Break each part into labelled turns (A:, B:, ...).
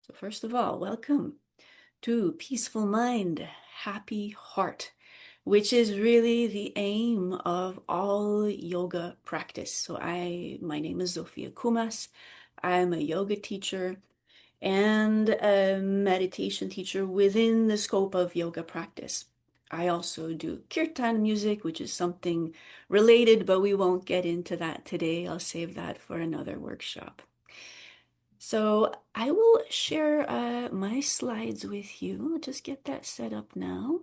A: So first of all, welcome to Peaceful Mind, Happy Heart, which is really the aim of all yoga practice. My name is Zofia Kumas. I'm a yoga teacher and a meditation teacher within the scope of yoga practice. I also do kirtan music, which is something related, but we won't get into that today. I'll save that for another workshop. So I will share my slides with you. I'll just get that set up now.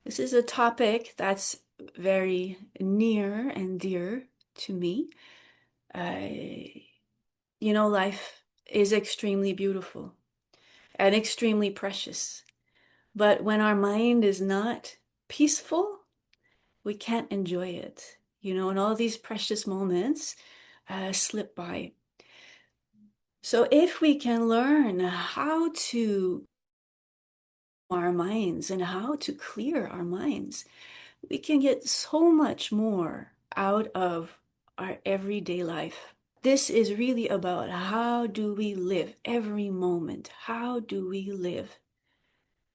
A: This is a topic that's very near and dear to me. Uh, Life is extremely beautiful and extremely precious. But when our mind is not peaceful, we can't enjoy it. And all these precious moments slip by. So if we can learn how to our minds and how to clear our minds, we can get so much more out of our everyday life. This is really about how do we live every moment? How do we live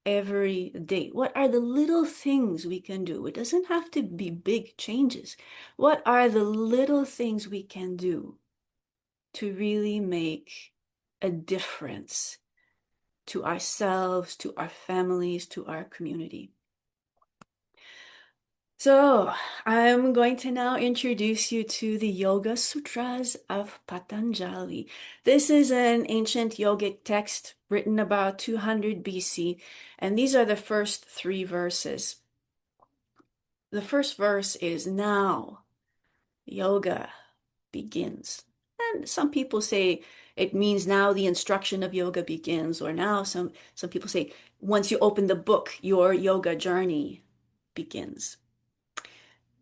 A: every day? What are the little things we can do? It doesn't have to be big changes. What are the little things we can do to really make a difference to ourselves, to our families, to our community? So, I'm going to now introduce you to the Yoga Sutras of Patanjali. This is an ancient yogic text written about 200 BC, and these are the first three verses. The first verse is now yoga begins. And some people say it means now the instruction of yoga begins, or now some people say once you open the book, your yoga journey begins.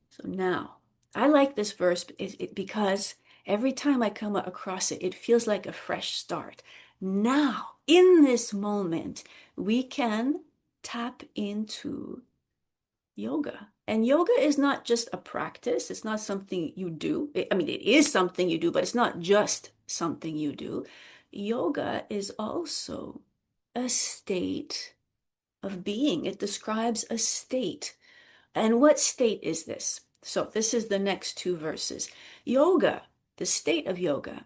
A: So now, I like this verse because every time I come across it, it feels like a fresh start. Now, in this moment, we can tap into yoga. And yoga is not just a practice, it's not something you do. I mean, it is something you do, but it's not just something you do. Yoga is also a state of being, it describes a state. And what state is this? So this is the next two verses. Yoga, the state of yoga,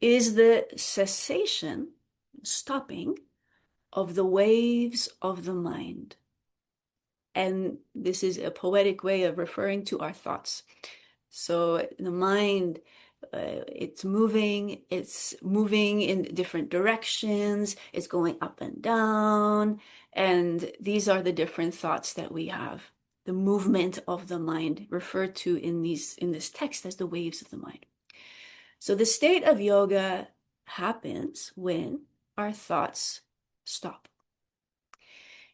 A: is the cessation, stopping of the waves of the mind. And this is a poetic way of referring to our thoughts. So the mind, it's moving in different directions, it's going up and down, and these are the different thoughts that we have. The movement of the mind referred to in this text as the waves of the mind. So the state of yoga happens when our thoughts stop.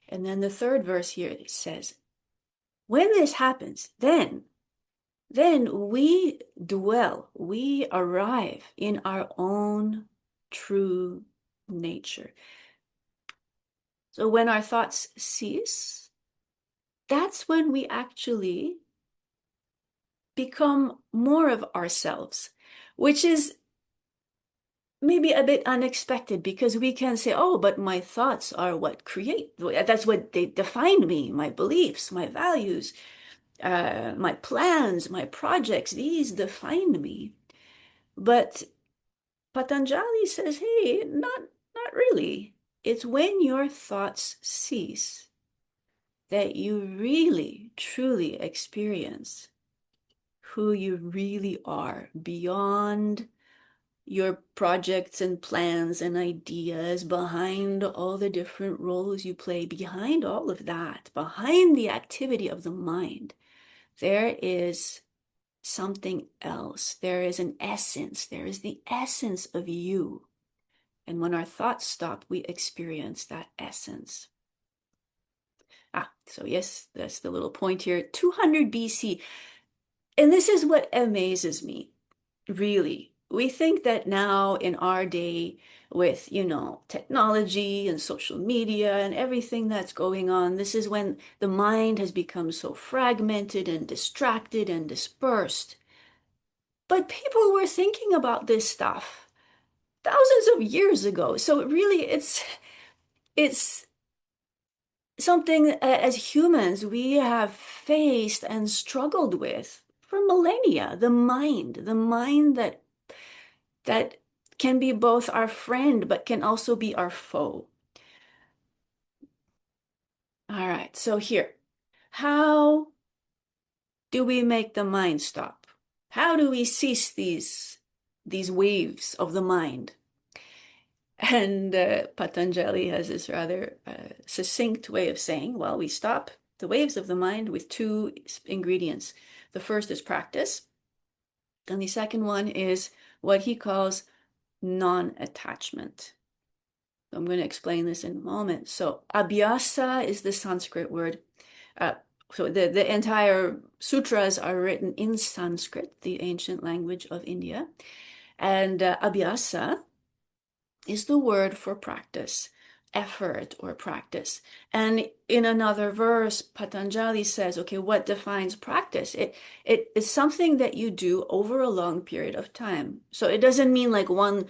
A: And then the third verse here says, when this happens, then we arrive in our own true nature. So when our thoughts cease, that's when we actually become more of ourselves, which is maybe a bit unexpected because we can say, oh, but my thoughts are what create, that's what they define me, my beliefs, my values, my plans, my projects, these define me. But Patanjali says, hey, not really. It's when your thoughts cease that you really, truly experience who you really are beyond your projects and plans and ideas, behind all the different roles you play, behind all of that, behind the activity of the mind, there is something else. There is an essence. There is the essence of you. And when our thoughts stop, we experience that essence. So yes, that's the little point here. 200 BC. And this is what amazes me, really. We think that now in our day, with, technology and social media and everything that's going on, this is when the mind has become so fragmented and distracted and dispersed. But people were thinking about this stuff thousands of years ago. So really, it's something as humans we have faced and struggled with for millennia. The mind that can be both our friend but can also be our foe. All right, so here, how do we make the mind stop? How do we cease these waves of the mind? And Patanjali has this rather succinct way of saying, well, we stop the waves of the mind with two ingredients. The first is practice, and the second one is what he calls non-attachment. I'm going to explain this in a moment. So, abhyasa is the Sanskrit word. Uh, so the entire sutras are written in Sanskrit, the ancient language of India. And abhyasa is the word for practice, effort or practice. And in another verse, Patanjali says, okay, what defines practice? It is something that you do over a long period of time. So it doesn't mean like one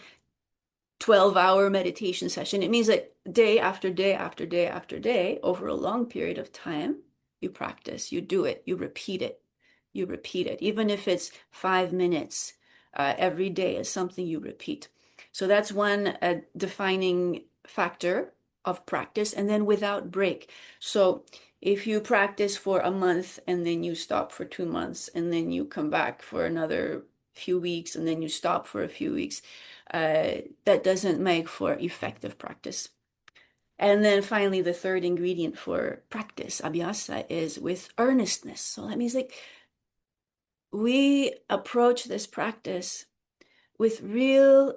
A: 12-hour meditation session. It means that day after day after day after day, over a long period of time, you practice, you do it, you repeat it, you repeat it. Even if it's 5 minutes every day is something you repeat. So that's one defining factor of practice, and then without break. So if you practice for a month and then you stop for 2 months and then you come back for another few weeks and then you stop for a few weeks, that doesn't make for effective practice. And then finally, the third ingredient for practice, abhyasa, is with earnestness. So that means like we approach this practice with real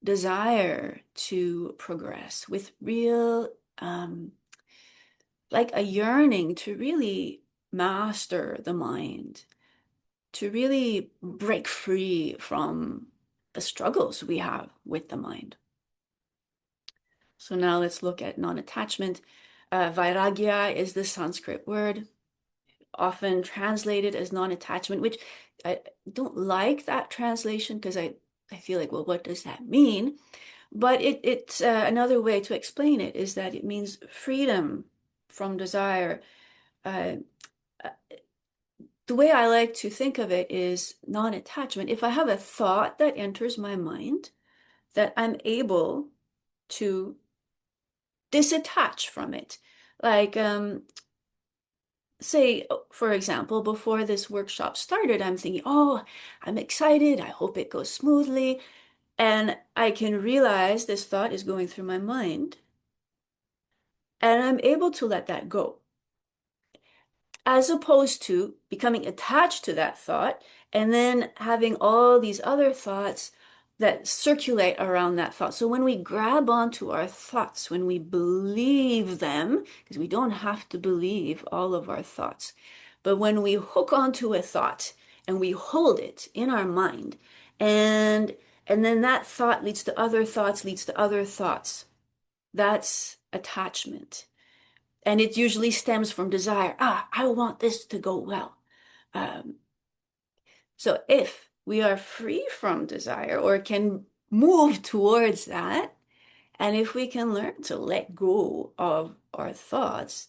A: desire to progress, with real like a yearning to really master the mind, to really break free from the struggles we have with the mind. So now let's look at non-attachment. Vairagya is the Sanskrit word, often translated as non-attachment, which I don't like that translation because I feel like, well, what does that mean? But it's another way to explain it is that it means freedom from desire. Uh, the way I like to think of it is non-attachment. If I have a thought that enters my mind, that I'm able to disattach from it. Like, say, for example, before this workshop started, I'm thinking, oh, I'm excited. I hope it goes smoothly. And I can realize this thought is going through my mind, and I'm able to let that go, as opposed to becoming attached to that thought and then having all these other thoughts that circulate around that thought. So when we grab onto our thoughts, when we believe them, because we don't have to believe all of our thoughts, but when we hook onto a thought and we hold it in our mind, and then that thought leads to other thoughts, leads to other thoughts, that's attachment. And it usually stems from desire. I want this to go well. Um, so if we are free from desire or can move towards that, and if we can learn to let go of our thoughts,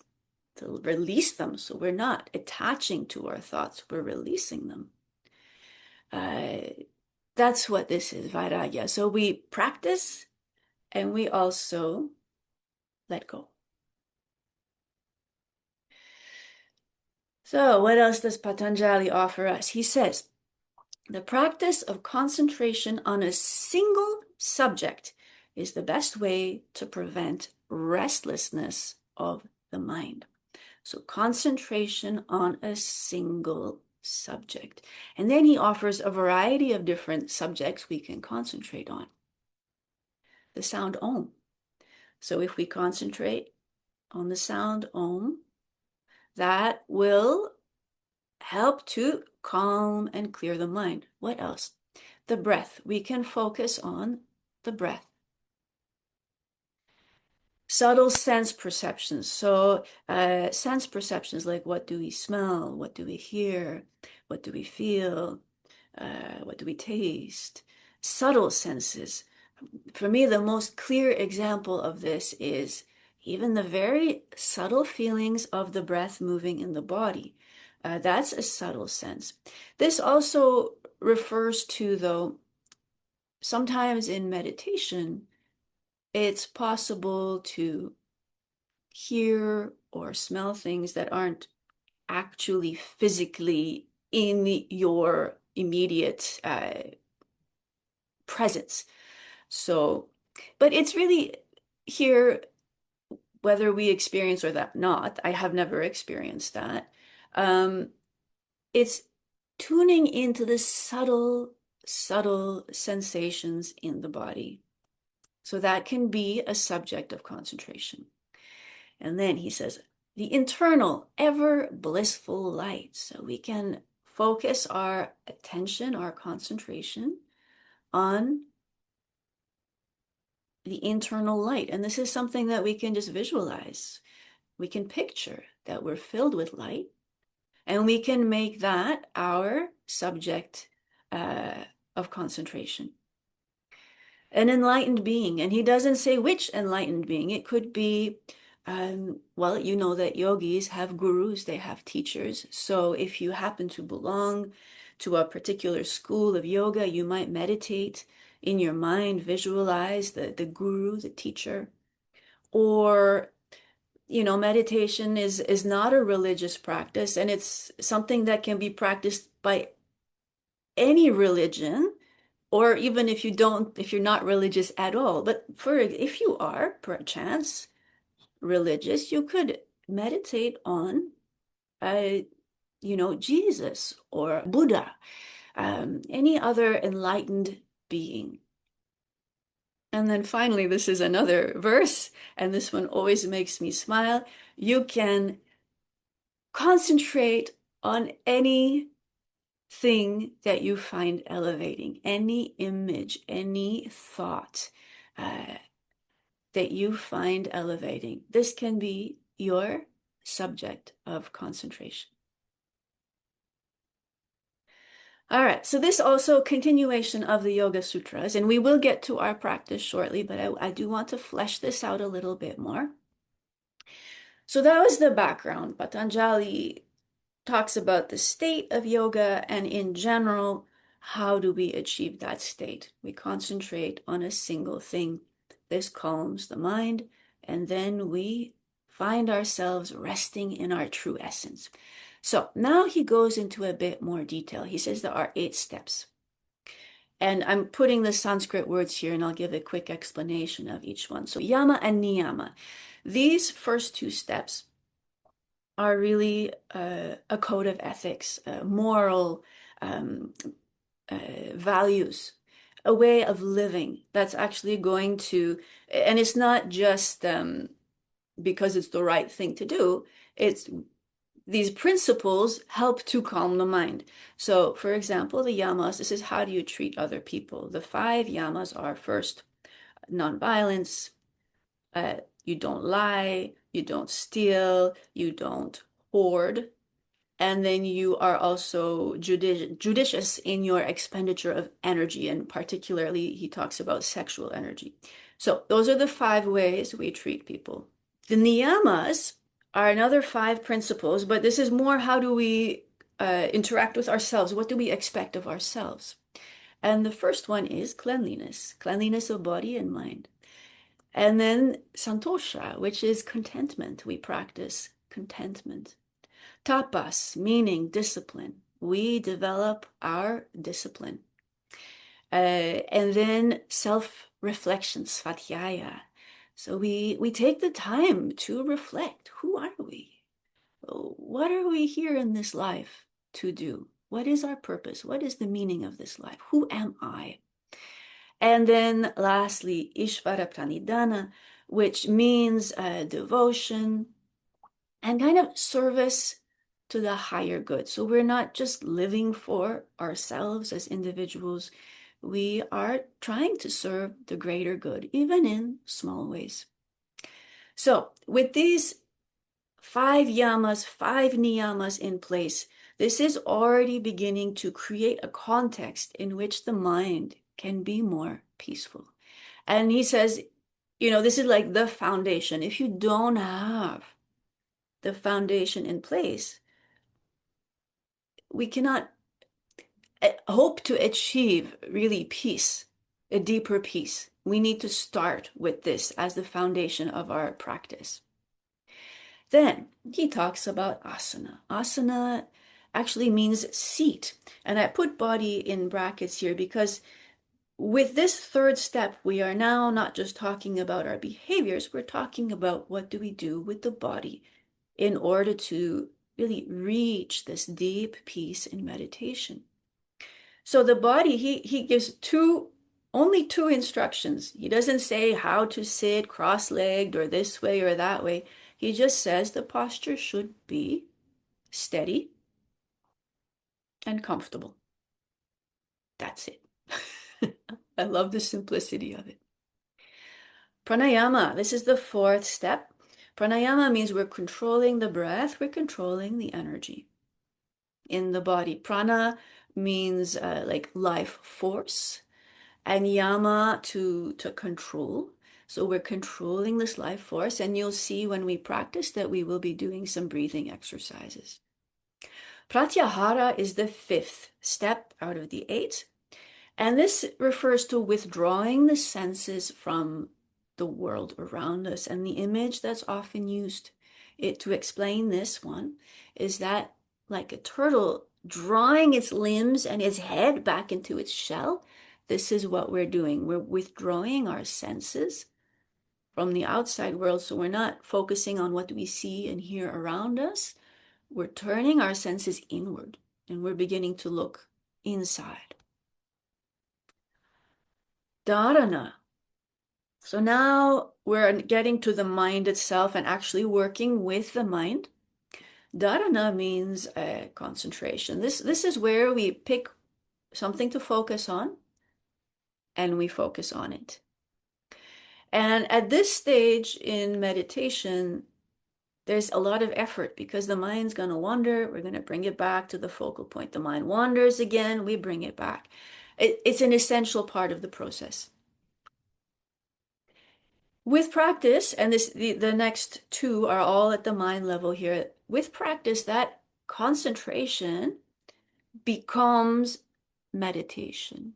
A: to release them, so we're not attaching to our thoughts, we're releasing them. That's what this is, vairagya. So we practice and we also let go. So what else does Patanjali offer us? He says, the practice of concentration on a single subject is the best way to prevent restlessness of the mind. So concentration on a single subject. And then he offers a variety of different subjects we can concentrate on. The sound Om. So if we concentrate on the sound Om, that will help to calm and clear the mind. What else? The breath. We can focus on the breath. Subtle sense perceptions. So sense perceptions like what do we smell? What do we hear? What do we feel? What do we taste? Subtle senses. For me, the most clear example of this is even the very subtle feelings of the breath moving in the body. That's a subtle sense. This also refers to, though, sometimes in meditation, it's possible to hear or smell things that aren't actually physically in your immediate presence. So, but it's really here, whether we experience or that not, I have never experienced that. Um, it's tuning into the subtle sensations in the body. So that can be a subject of concentration. And then he says, the internal, ever blissful light. So we can focus our attention, our concentration on the internal light. And this is something that we can just visualize. We can picture that we're filled with light, and we can make that our subject of concentration. An enlightened being. And he doesn't say which enlightened being. It could be, well, you know that yogis have gurus, they have teachers. So if you happen to belong to a particular school of yoga, you might meditate in your mind, visualize the guru, the teacher. Or, meditation is not a religious practice, and it's something that can be practiced by any religion, or even if you're not religious at all. But if you are perchance religious, you could meditate on, Jesus or Buddha, any other enlightened being. And then finally, this is another verse, and this one always makes me smile. You can concentrate on anything that you find elevating, any image, any thought that you find elevating. This can be your subject of concentration. All right, so this also continuation of the Yoga Sutras, and we will get to our practice shortly, but I do want to flesh this out a little bit more. So that was the background. Patanjali talks about the state of yoga, and in general, how do we achieve that state? We concentrate on a single thing. This calms the mind, and then we find ourselves resting in our true essence. So now he goes into a bit more detail. He says there are 8 steps. And I'm putting the Sanskrit words here, and I'll give a quick explanation of each one. So yama and niyama. These first 2 steps are really a code of ethics, moral values, a way of living that's actually going to, and it's not just because it's the right thing to do, it's these principles help to calm the mind. So, for example, the yamas, this is how do you treat other people. The 5 yamas are: first, nonviolence, you don't lie, you don't steal, you don't hoard, and then you are also judicious in your expenditure of energy, and particularly he talks about sexual energy. So those are the 5 ways we treat people. The niyamas are another 5 principles, but this is more how do we interact with ourselves? What do we expect of ourselves? And the first one is cleanliness, cleanliness of body and mind. And then santosha, which is contentment. We practice contentment. Tapas, meaning discipline. We develop our discipline. And then self-reflection, svadhyaya. So we take the time to reflect. Who are we? What are we here in this life to do? What is our purpose? What is the meaning of this life? Who am I? And then lastly, Ishvara Pranidhana, which means devotion and kind of service to the higher good. So we're not just living for ourselves as individuals. We are trying to serve the greater good, even in small ways. So with these 5 yamas, 5 niyamas in place, this is already beginning to create a context in which the mind can be more peaceful. And he says, this is like the foundation. If you don't have the foundation in place, we cannot hope to achieve really peace, a deeper peace. We need to start with this as the foundation of our practice. Then he talks about asana. Asana actually means seat. And I put body in brackets here because with this third step, we are now not just talking about our behaviors, we're talking about what do we do with the body in order to really reach this deep peace in meditation. So the body, he gives only two instructions. He doesn't say how to sit cross-legged or this way or that way. He just says the posture should be steady and comfortable. That's it. I love the simplicity of it. Pranayama, this is the fourth step. Pranayama means we're controlling the breath, we're controlling the energy in the body. Prana means like life force, and yama to control. So we're controlling this life force, and you'll see when we practice that we will be doing some breathing exercises. Pratyahara is the fifth step out of the eight, and this refers to withdrawing the senses from the world around us. And the image that's often used to explain this one is that like a turtle drawing its limbs and its head back into its shell. This is what we're doing. We're withdrawing our senses from the outside world. So we're not focusing on what we see and hear around us. We're turning our senses inward and we're beginning to look inside. Dharana. So now we're getting to the mind itself and actually working with the mind. Dharana means concentration. This is where we pick something to focus on and we focus on it. And at this stage in meditation, there's a lot of effort because the mind's going to wander. We're going to bring it back to the focal point. The mind wanders again, we bring it back. It's an essential part of the process. With practice, and the next two are all at the mind level here. With practice, that concentration becomes meditation.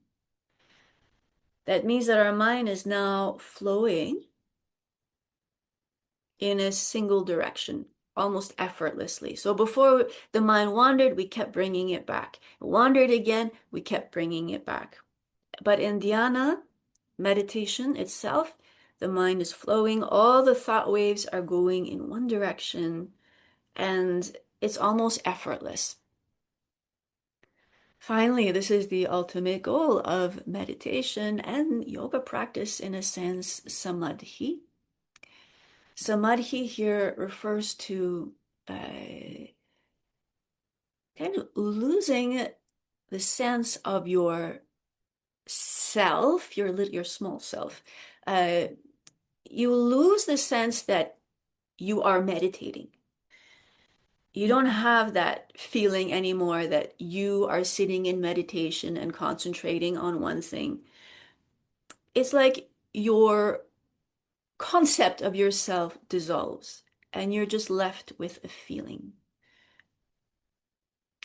A: That means that our mind is now flowing in a single direction, almost effortlessly. So before the mind wandered, we kept bringing it back. It wandered again, we kept bringing it back. But in dhyana, meditation itself, the mind is flowing, all the thought waves are going in one direction, and it's almost effortless. Finally, this is the ultimate goal of meditation and yoga practice, in a sense, samadhi. Samadhi here refers to kind of losing the sense of your self, your small self. You lose the sense that you are meditating. You don't have that feeling anymore that you are sitting in meditation and concentrating on one thing. It's like your concept of yourself dissolves and you're just left with a feeling.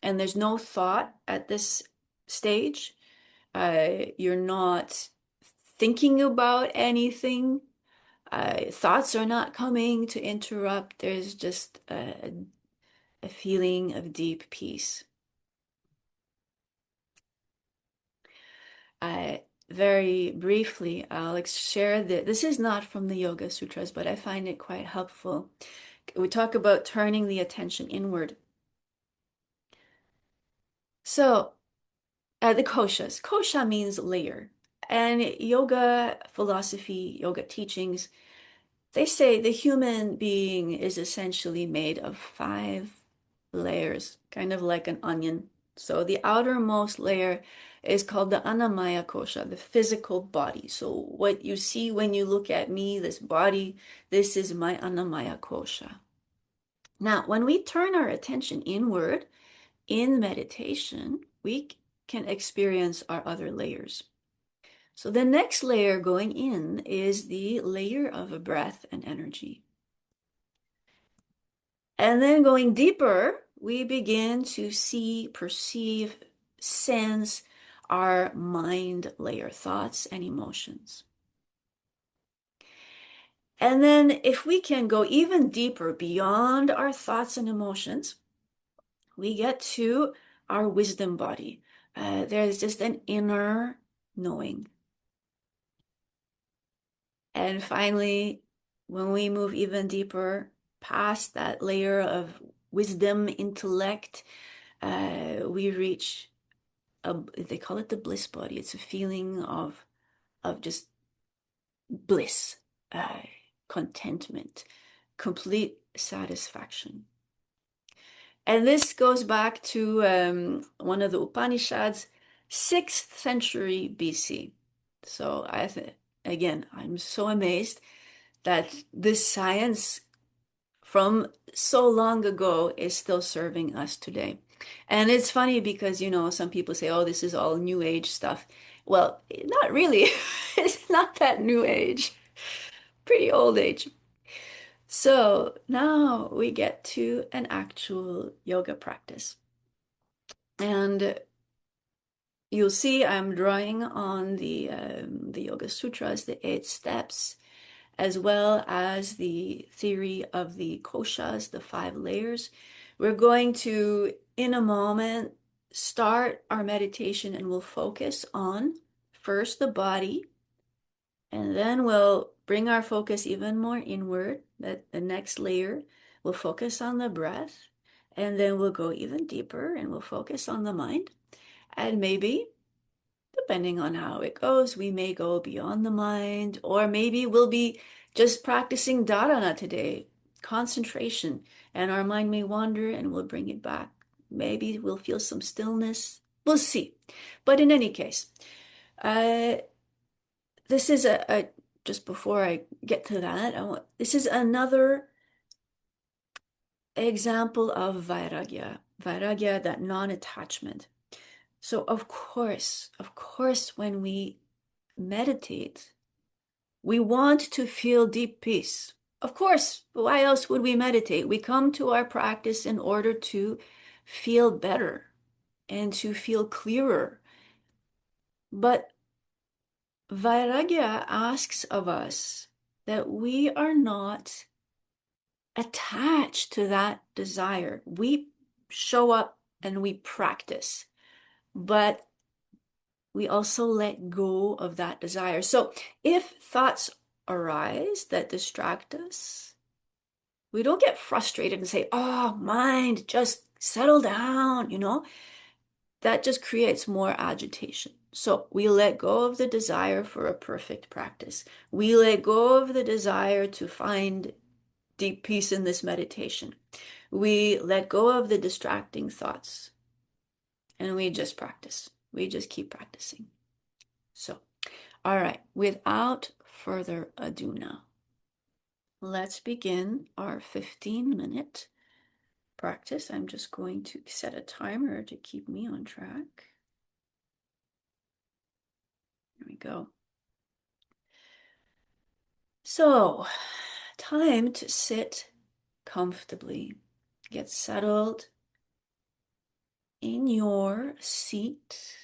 A: And there's no thought at this stage. You're not thinking about anything. Thoughts are not coming to interrupt. There's just a feeling of deep peace. Very briefly, I'll share that this is not from the Yoga Sutras, but I find it quite helpful. We talk about turning the attention inward. So, the koshas. Kosha means layer. And yoga philosophy, yoga teachings, they say the human being is essentially made of 5 layers, kind of like an onion. So the outermost layer is called the Annamaya kosha, the physical body. So what you see when you look at me, this body, this is my Annamaya kosha. Now, when we turn our attention inward in meditation, we can experience our other layers. So the next layer going in is the layer of breath and energy. And then going deeper, we begin to see, perceive, sense our mind layer, thoughts and emotions. And then if we can go even deeper beyond our thoughts and emotions, we get to our wisdom body. There's just an inner knowing. And finally, when we move even deeper past that layer of wisdom, intellect, we reach they call it the bliss body. It's a feeling of just bliss, uh, contentment, complete satisfaction. And this goes back to one of the Upanishads, 6th century BC. So again, I'm so amazed that this science from so long ago is still serving us today. And it's funny because, some people say, oh, this is all new age stuff. Well, not really. It's not that new age, pretty old age. So now we get to an actual yoga practice. And you'll see I'm drawing on the Yoga Sutras, the 8 steps, as well as the theory of the koshas, the 5 layers. We're going to, in a moment, start our meditation and we'll focus on first the body, and then we'll bring our focus even more inward. That the next layer, we'll focus on the breath, and then we'll go even deeper and we'll focus on the mind. And maybe, depending on how it goes, we may go beyond the mind, or maybe we'll be just practicing dharana today, concentration, and our mind may wander and we'll bring it back. Maybe we'll feel some stillness. We'll see. But in any case, uh, this is just before I get to that, this is another example of vairagya, that non-attachment. So of course, when we meditate, we want to feel deep peace. Of course, why else would we meditate? We come to our practice in order to feel better and to feel clearer. But Vairagya asks of us that we are not attached to that desire. We show up and we practice, but we also let go of that desire. So if thoughts arise that distract us, we don't get frustrated and say, oh, mind, just settle down. That just creates more agitation. So we let go of the desire for a perfect practice. We let go of the desire to find deep peace in this meditation. We let go of the distracting thoughts and we just practice. We just keep practicing. So, all right, without further ado now, let's begin our 15-minute practice. I'm just going to set a timer to keep me on track. There we go. So, time to sit comfortably. Get settled in your seat.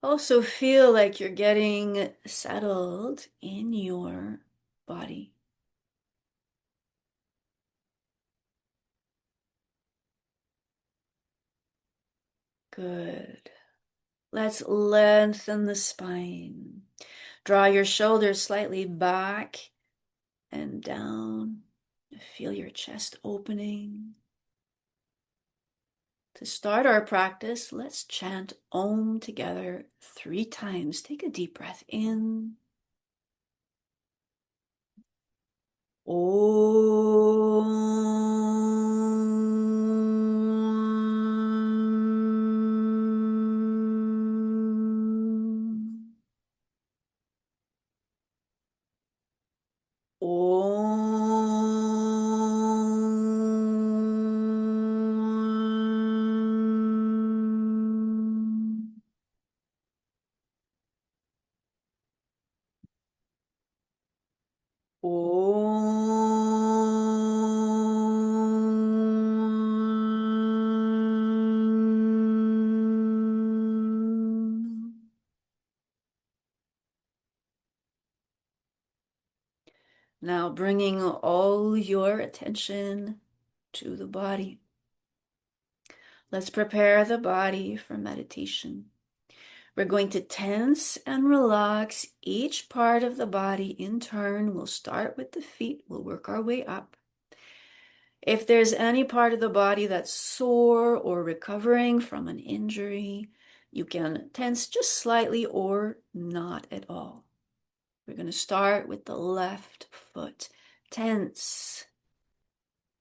A: Also feel like you're getting settled in your body. Good. Let's lengthen the spine. Draw your shoulders slightly back and down. Feel your chest opening. To start our practice, let's chant Om together 3 times. Take a deep breath in. Om. Now bringing all your attention to the body. Let's prepare the body for meditation. We're going to tense and relax each part of the body in turn. We'll start with the feet. We'll work our way up. If there's any part of the body that's sore or recovering from an injury, you can tense just slightly or not at all. We're going to start with the left foot. Tense,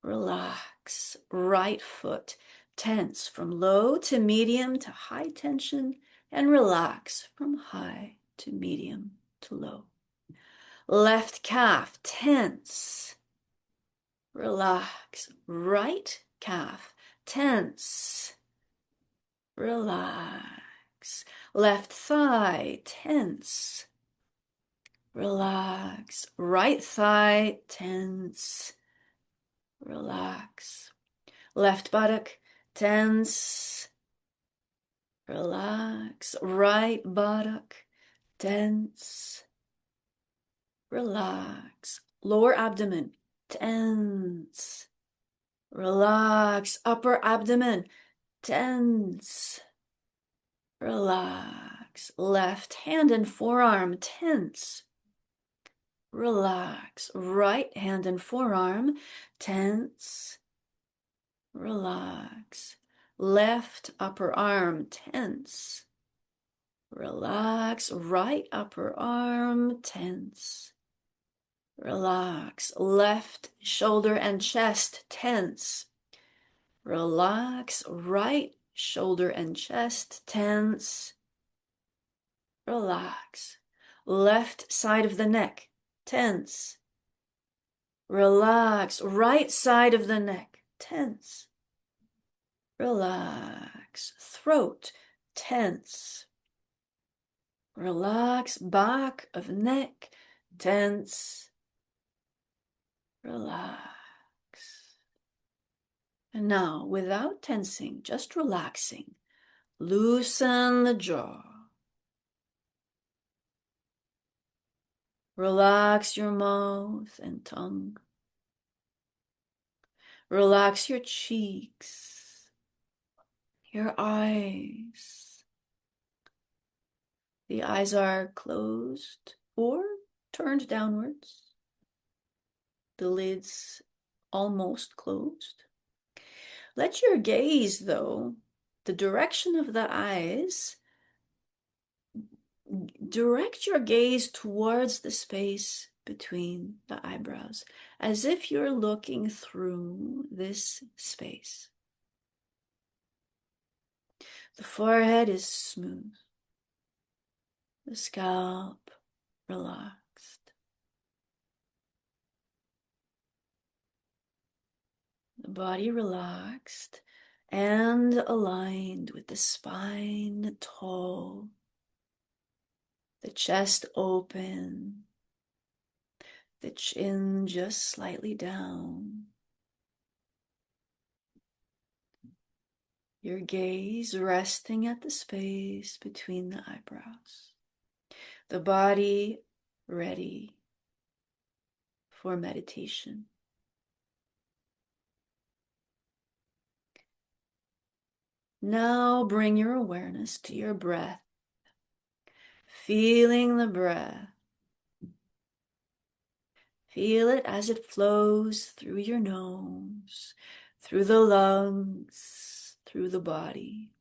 A: relax. Right foot. Tense from low to medium to high tension, and relax from high to medium to low. Left calf. Tense, relax. Right calf. Tense, relax. Left thigh. Tense, relax. Right thigh. Tense, relax. Left buttock. Tense, relax. Right buttock. Tense, relax. Lower abdomen. Tense, relax. Upper abdomen. Tense, relax. Left hand and forearm. Tense, relax. Right hand and forearm. Tense, relax. Left upper arm. Tense, relax. Right upper arm. Tense, relax. Left shoulder and chest. Tense, relax. Right shoulder and chest. Tense, relax. Left side of the neck. Tense, relax. Right side of the neck. Tense, relax. Throat. Tense, relax. Back of neck. Tense, relax. And now, without tensing, just relaxing, loosen the jaw. Relax your mouth and tongue. Relax your cheeks, your eyes. The eyes are closed or turned downwards. The lids almost closed. Let your gaze, though, the direction of the eyes, direct your gaze towards the space between the eyebrows, as if you're looking through this space. The forehead is smooth, the scalp relaxed, the body relaxed and aligned with the spine tall, the chest open, the chin just slightly down. Your gaze resting at the space between the eyebrows. The body ready for meditation. Now bring your awareness to your breath, feeling the breath. Feel it as it flows through your nose, through the lungs, through the body.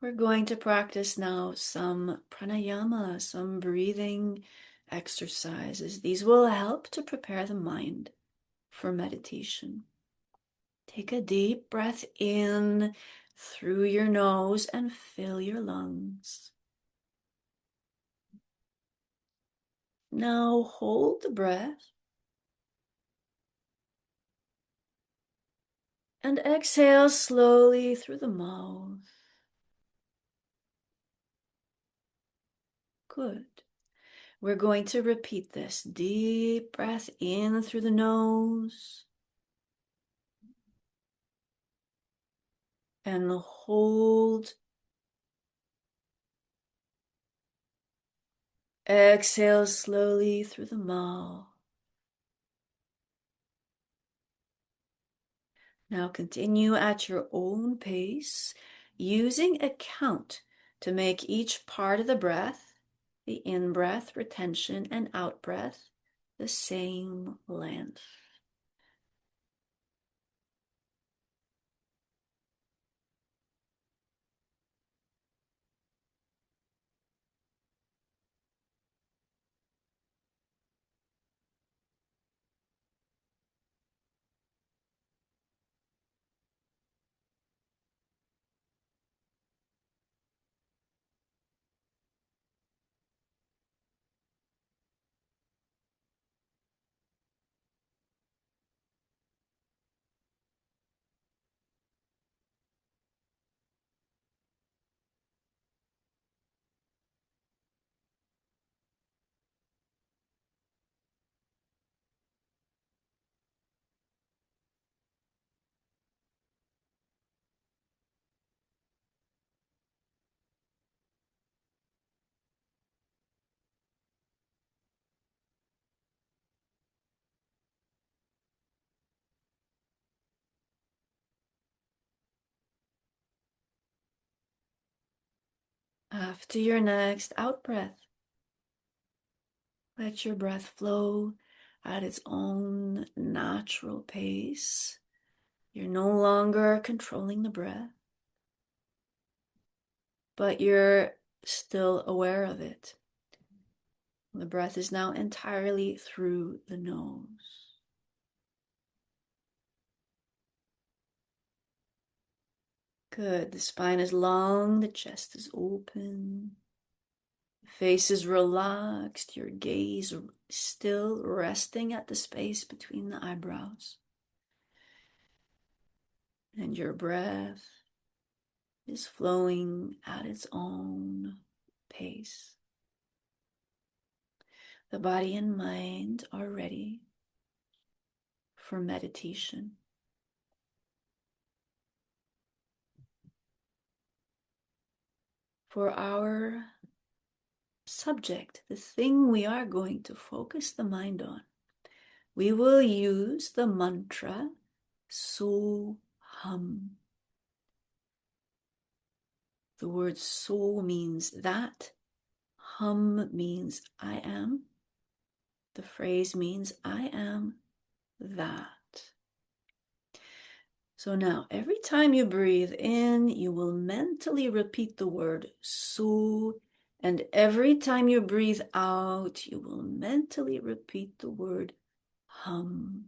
A: We're going to practice now some pranayama, some breathing exercises. These will help to prepare the mind for meditation. Take a deep breath in through your nose and fill your lungs. Now hold the breath and exhale slowly through the mouth. Good. We're going to repeat this. Deep breath in through the nose and hold Exhale slowly through the mouth. Now continue at your own pace, using a count to make each part of the breath, the in-breath, retention, and out-breath, the same length. After your next out-breath, let your breath flow at its own natural pace. You're no longer controlling the breath, but you're still aware of it. The breath is now entirely through the nose. Good. The spine is long, the chest is open, the face is relaxed, your gaze still resting at the space between the eyebrows. And your breath is flowing at its own pace. The body and mind are ready for meditation. For our subject, the thing we are going to focus the mind on, we will use the mantra So Hum. The word so means that, hum means I am. The phrase means I am that. So now, every time you breathe in, you will mentally repeat the word so, and every time you breathe out, you will mentally repeat the word hum.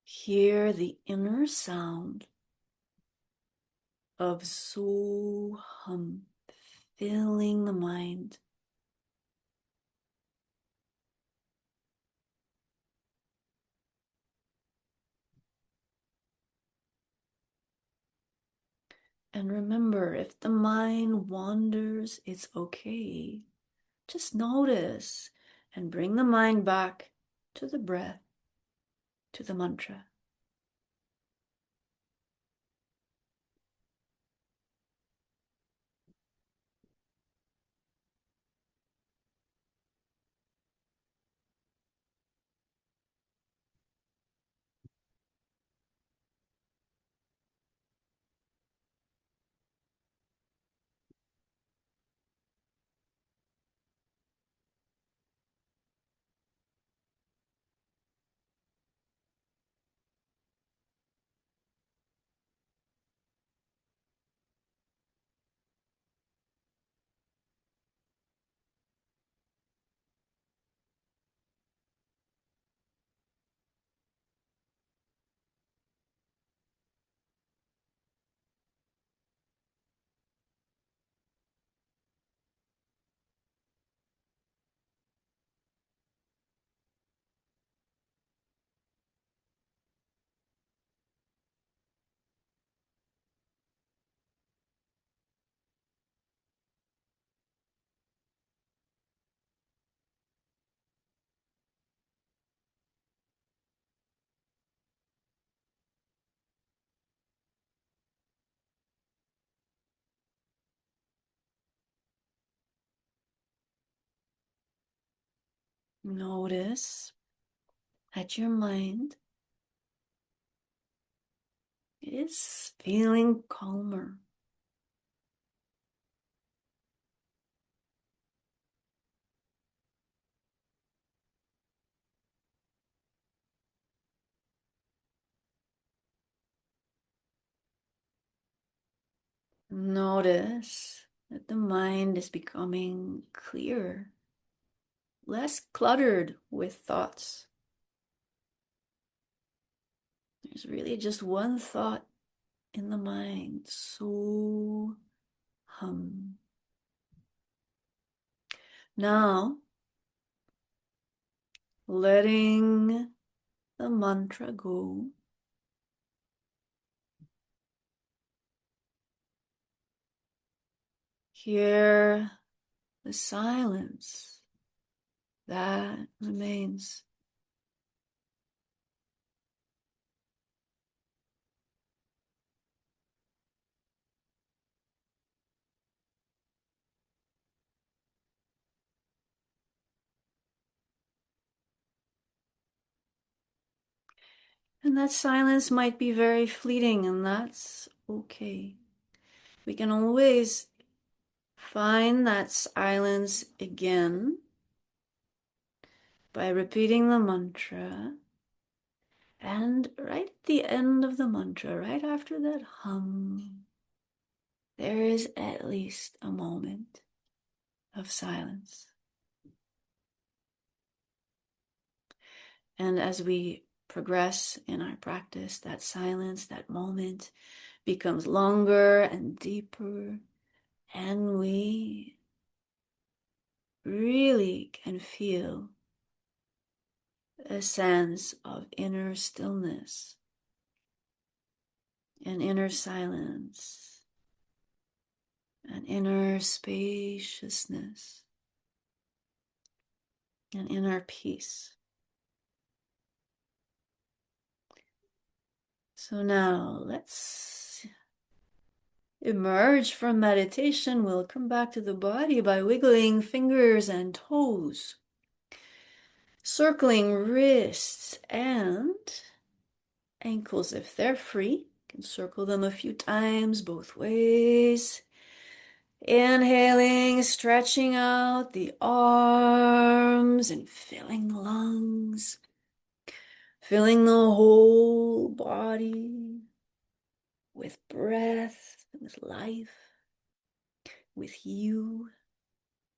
A: Hear the inner sound of so hum filling the mind. And remember, if the mind wanders, it's okay. Just notice and bring the mind back to the breath, to the mantra. Notice that your mind is feeling calmer. Notice that the mind is becoming clearer, less cluttered with thoughts. There's really just one thought in the mind, so hum. Now, letting the mantra go, hear the silence that remains. And that silence might be very fleeting, and that's okay. We can always find that silence again by repeating the mantra. And right at the end of the mantra, right after that hum, there is at least a moment of silence. And as we progress in our practice, that silence, that moment becomes longer and deeper, and we really can feel a sense of inner stillness and inner silence and inner spaciousness and inner peace. So now let's emerge from meditation. We'll come back to the body by wiggling fingers and toes, circling wrists and ankles if they're free. You can circle them a few times both ways. Inhaling, stretching out the arms and filling the lungs, filling the whole body with breath, with life, with you.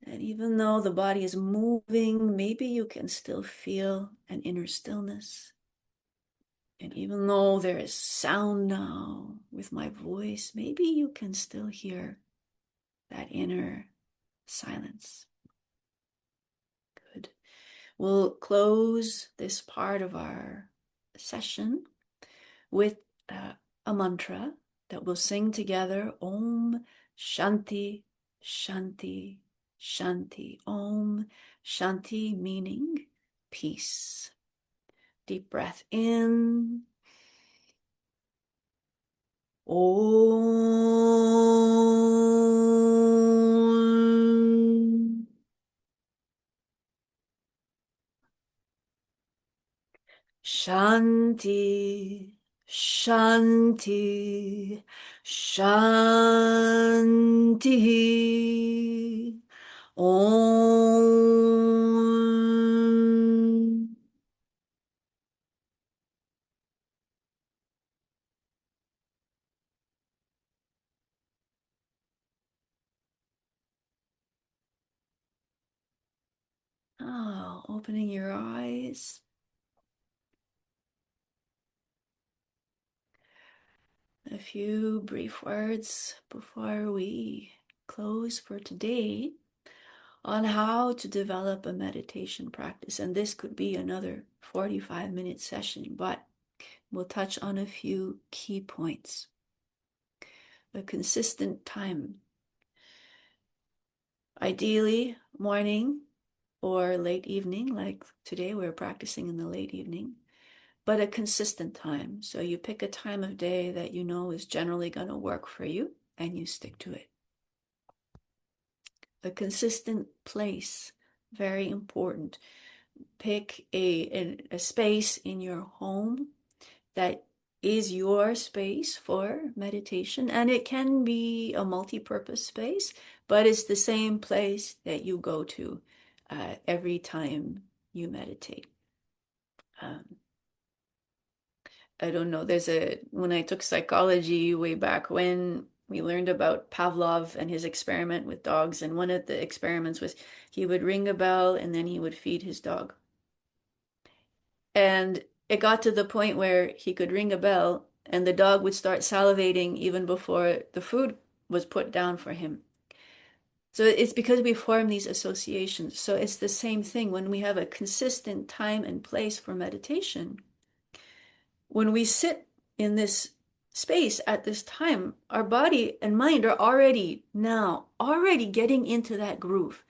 A: And even though the body is moving, maybe you can still feel an inner stillness. And even though there is sound now with my voice, maybe you can still hear that inner silence. Good. We'll close this part of our session with a mantra that we'll sing together. Om Shanti, Shanti, Shanti. Om Shanti meaning peace. Deep breath in. Om. Shanti, Shanti, Shanti. Om. Oh, opening your eyes. A few brief words before we close for today on how to develop a meditation practice. And this could be another 45-minute session, but we'll touch on a few key points. A consistent time. Ideally, morning or late evening, like today we're practicing in the late evening, but a consistent time. So you pick a time of day that you know is generally going to work for you and you stick to it. A consistent place, very important. pick a space in your home that is your space for meditation. And it can be a multi-purpose space, but it's the same place that you go to every time you meditate. Um, I don't know, when I took psychology way back when, we learned about Pavlov and his experiment with dogs. And one of the experiments was he would ring a bell and then he would feed his dog. And it got to the point where he could ring a bell and the dog would start salivating even before the food was put down for him. So it's because we form these associations. So it's the same thing when we have a consistent time and place for meditation. When we sit in this space at this time, our body and mind are already getting into that groove,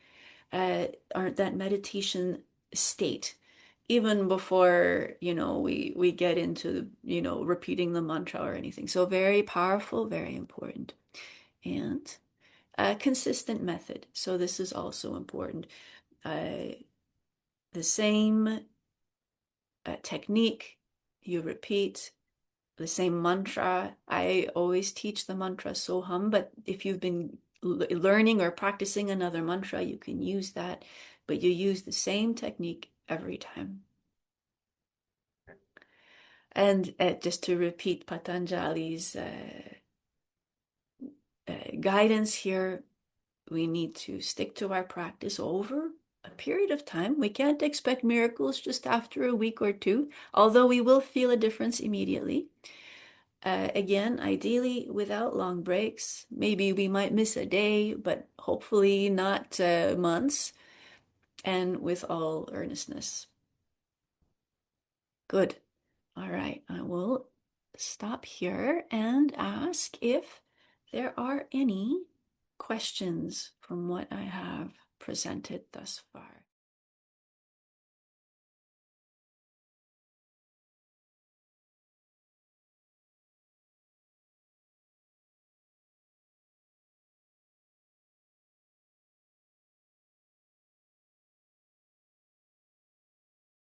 A: that meditation state, even before, we get into, repeating the mantra or anything. So very powerful, very important. And a consistent method. So this is also important. The same technique you repeat, the same mantra. I always teach the mantra Soham, but if you've been learning or practicing another mantra, you can use that, but you use the same technique every time. And just to repeat Patanjali's guidance here, we need to stick to our practice over a period of time. We can't expect miracles just after a week or two, although we will feel a difference immediately. Again, ideally without long breaks. Maybe we might miss a day, but hopefully not months, and with all earnestness. Good. All right, I will stop here and ask if there are any questions from what I have presented thus far.